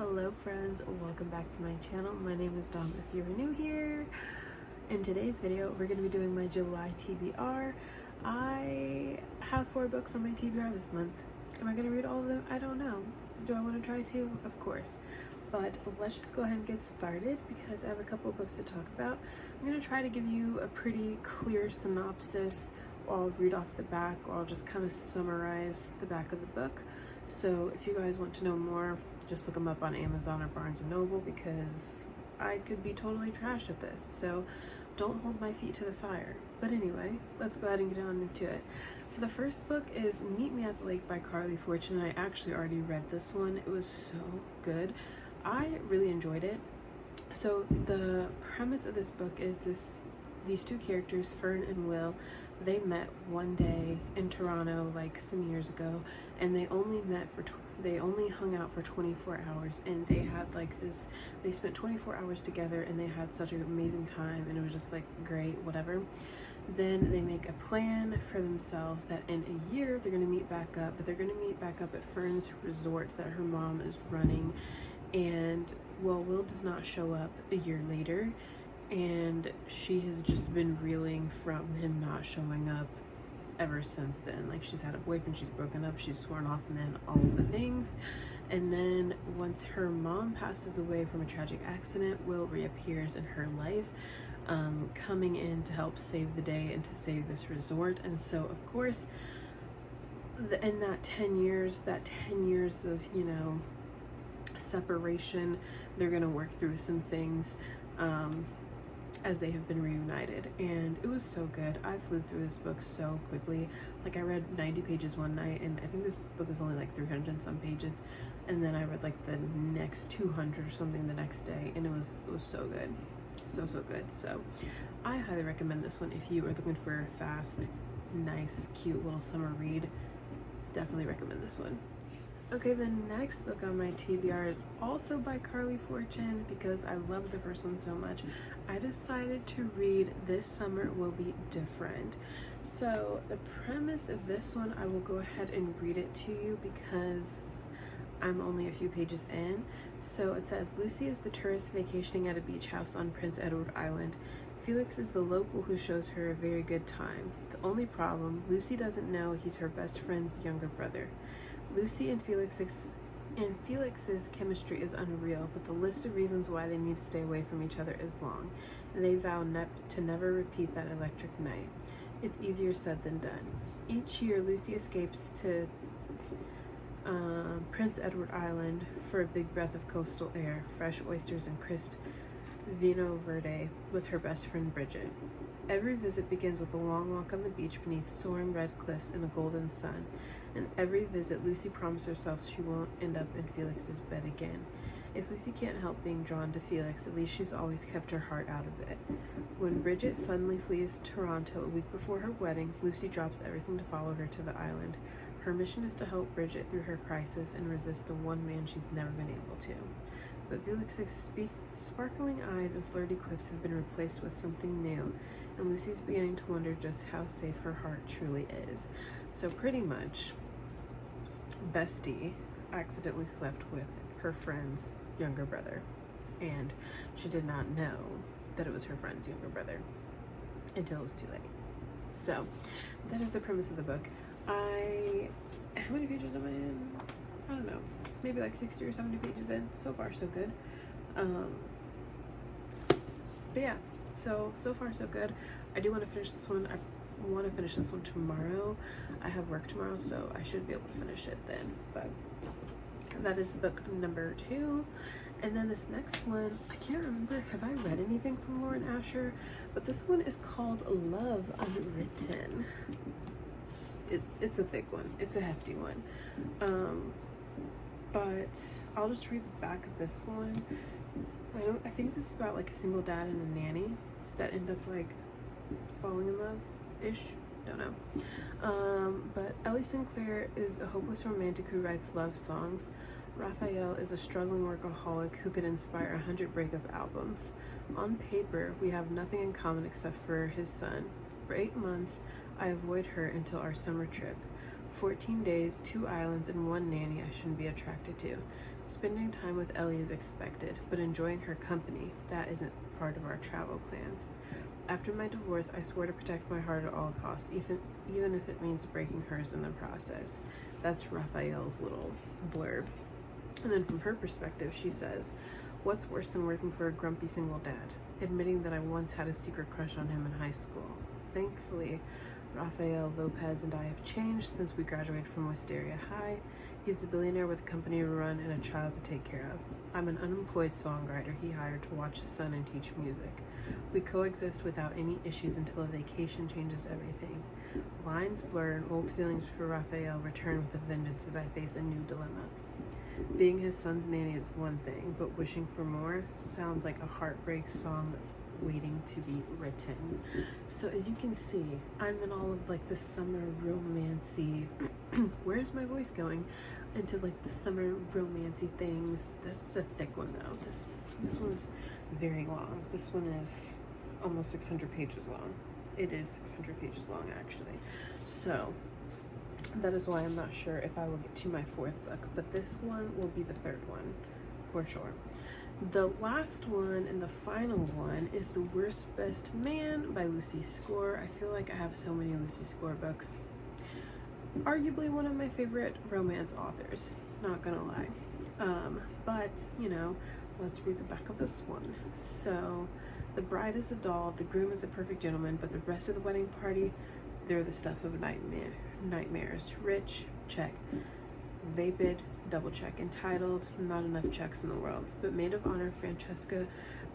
Hello friends, welcome back to my channel. My name is Dom if you're new here. In today's video, we're going to be doing my July TBR. I have 4 books on my TBR this month. Am I going to read all of them? I don't know. Do I want to try to? Of course. But let's just go ahead and get started because I have a couple of books to talk about. I'm going to try to give you a pretty clear synopsis, or I'll read off the back, or I'll just kind of summarize the back of the book. So if you guys want to know more, just look them up on Amazon or Barnes & Noble because I could be totally trash at this. So don't hold my feet to the fire. But anyway, let's go ahead and get on into it. So the first book is Meet Me at the Lake by Carly Fortune. I actually already read this one. It was so good. I really enjoyed it. So the premise of this book is these two characters, Fern and Will, they met one day in Toronto like some years ago, and they only hung out for 24 hours, and they had like they spent 24 hours together, and they had such an amazing time, and it was just like great, whatever. Then they make a plan for themselves that in a year they're going to meet back up, but they're going to meet back up at Fern's resort that her mom is running. And well, Will does not show up a year later, and she has just been reeling from him not showing up ever since then. Like, she's had a boyfriend, she's broken up, she's sworn off men, all of the things. And then once her mom passes away from a tragic accident, Will reappears in her life, coming in to help save the day and to save this resort. And so of course in that 10 years of, you know, separation, they're gonna work through some things as they have been reunited. And it was so good. I flew through this book so quickly. Like, I read 90 pages one night, and I think this book is only like 300 and some pages, and then I read like the next 200 or something the next day, and it was so good, so good. So I highly recommend this one if you are looking for a fast, nice, cute little summer read. Definitely recommend this one. Okay, the next book on my TBR is also by Carly Fortune because I love the first one so much. I decided to read This Summer Will Be Different. So the premise of this one, I will go ahead and read it to you because I'm only a few pages in. So it says, Lucy is the tourist vacationing at a beach house on Prince Edward Island. Felix is the local who shows her a very good time. The only problem, Lucy doesn't know he's her best friend's younger brother. Lucy and Felix's chemistry is unreal, but the list of reasons why they need to stay away from each other is long. They vow to never repeat that electric night. It's easier said than done. Each year, Lucy escapes to Prince Edward Island for a big breath of coastal air, fresh oysters and crisp vino verde with her best friend Bridget. Every visit begins with a long walk on the beach beneath soaring red cliffs in a golden sun. And every visit, Lucy promised herself she won't end up in Felix's bed again. If Lucy can't help being drawn to Felix, at least she's always kept her heart out of it. When Bridget suddenly flees Toronto a week before her wedding, Lucy drops everything to follow her to the island. Her mission is to help Bridget through her crisis and resist the one man she's never been able to. But Felix's sparkling eyes and flirty quips have been replaced with something new, and Lucy's beginning to wonder just how safe her heart truly is. So pretty much, Bestie accidentally slept with her friend's younger brother, and she did not know that it was her friend's younger brother until it was too late. So that is the premise of the book. How many pages am I in? I don't know, maybe like 60 or 70 pages in. So far so good. But yeah, so far so good. I do want to finish this one. I want to finish this one tomorrow. I have work tomorrow, so I should be able to finish it then. But that is book number 2. And then this next one, I can't remember, have I read anything from Lauren Asher? But this one is called Love Unwritten. It's a thick one. It's a hefty one. But I'll just read the back of this one. I think this is about like a single dad and a nanny that end up like falling in love-ish. Don't know. But Ellie Sinclair is a hopeless romantic who writes love songs. Raphael is a struggling workaholic who could inspire 100 breakup albums. On paper, we have nothing in common except for his son. For 8 months, I avoid her until our summer trip. 14 days, 2 islands, and 1 nanny I shouldn't be attracted to. Spending time with Ellie is expected, but enjoying her company, that isn't part of our travel plans. After my divorce, I swore to protect my heart at all costs, even if it means breaking hers in the process. That's Raphael's little blurb. And then from her perspective, she says, what's worse than working for a grumpy single dad? Admitting that I once had a secret crush on him in high school. Thankfully, Rafael Lopez and I have changed since we graduated from Wisteria High. He's a billionaire with a company to run and a child to take care of. I'm an unemployed songwriter he hired to watch his son and teach music. We coexist without any issues until a vacation changes everything. Lines blur and old feelings for Rafael return with a vengeance as I face a new dilemma. Being his son's nanny is one thing, but wishing for more sounds like a heartbreak song waiting to be written. So as you can see, I'm in all of like the summer romancy where's my voice going? Into like the summer romancy things. This is a thick one though. This one is very long. This one is almost 600 pages long. It is 600 pages long actually. So that is why I'm not sure if I will get to my fourth book, but this one will be the third one for sure. The last one and the final one is The Worst Best Man by Lucy Score. I feel like I have so many Lucy Score books. Arguably one of my favorite romance authors, not gonna lie. But, you know, let's read the back of this one. So, the bride is a doll, the groom is the perfect gentleman, but the rest of the wedding party, they're the stuff of nightmares. Rich, check. Vapid, double check. Entitled, not enough checks in the world. But maid of honor Francesca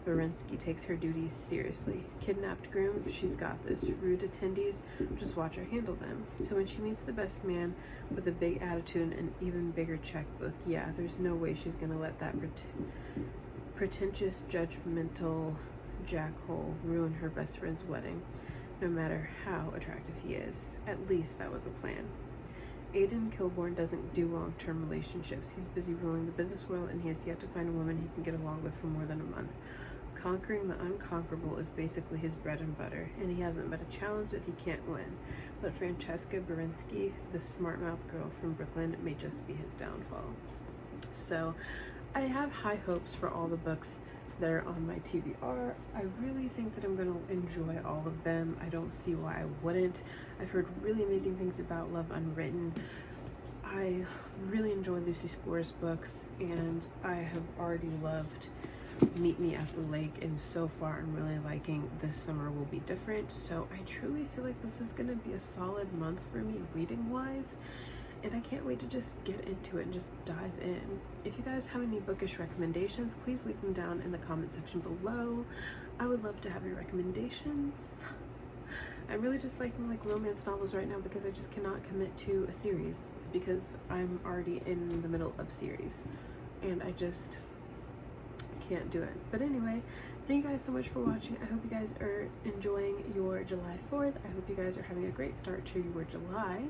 Berensky takes her duties seriously. Kidnapped groom, she's got this. Rude attendees, just watch her handle them. So when she meets the best man with a big attitude and an even bigger checkbook, yeah, there's no way she's gonna let that pretentious, judgmental jackhole ruin her best friend's wedding, no matter how attractive he is. At least that was the plan. Aidan Kilborn doesn't do long-term relationships. He's busy ruling the business world, and he has yet to find a woman he can get along with for more than a month. Conquering the unconquerable is basically his bread and butter, and he hasn't met a challenge that he can't win. But Francesca Berensky, the smart-mouth girl from Brooklyn, may just be his downfall. So, I have high hopes for all the books that are on my TBR. I really think that I'm going to enjoy all of them. I don't see why I wouldn't. I've heard really amazing things about Love Unwritten. I really enjoy Lucy Score's books, and I have already loved Meet Me at the Lake, and so far I'm really liking This Summer Will Be Different. So I truly feel like this is going to be a solid month for me reading wise, and I can't wait to just get into it and just dive in. If you guys have any bookish recommendations, please leave them down in the comment section below. I would love to have your recommendations. I'm really just liking like romance novels right now because I just cannot commit to a series because I'm already in the middle of series and I just can't do it. But anyway, thank you guys so much for watching. I hope you guys are enjoying your July 4th. I hope you guys are having a great start to your July.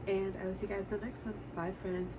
And I will see you guys in the next one. Bye, friends.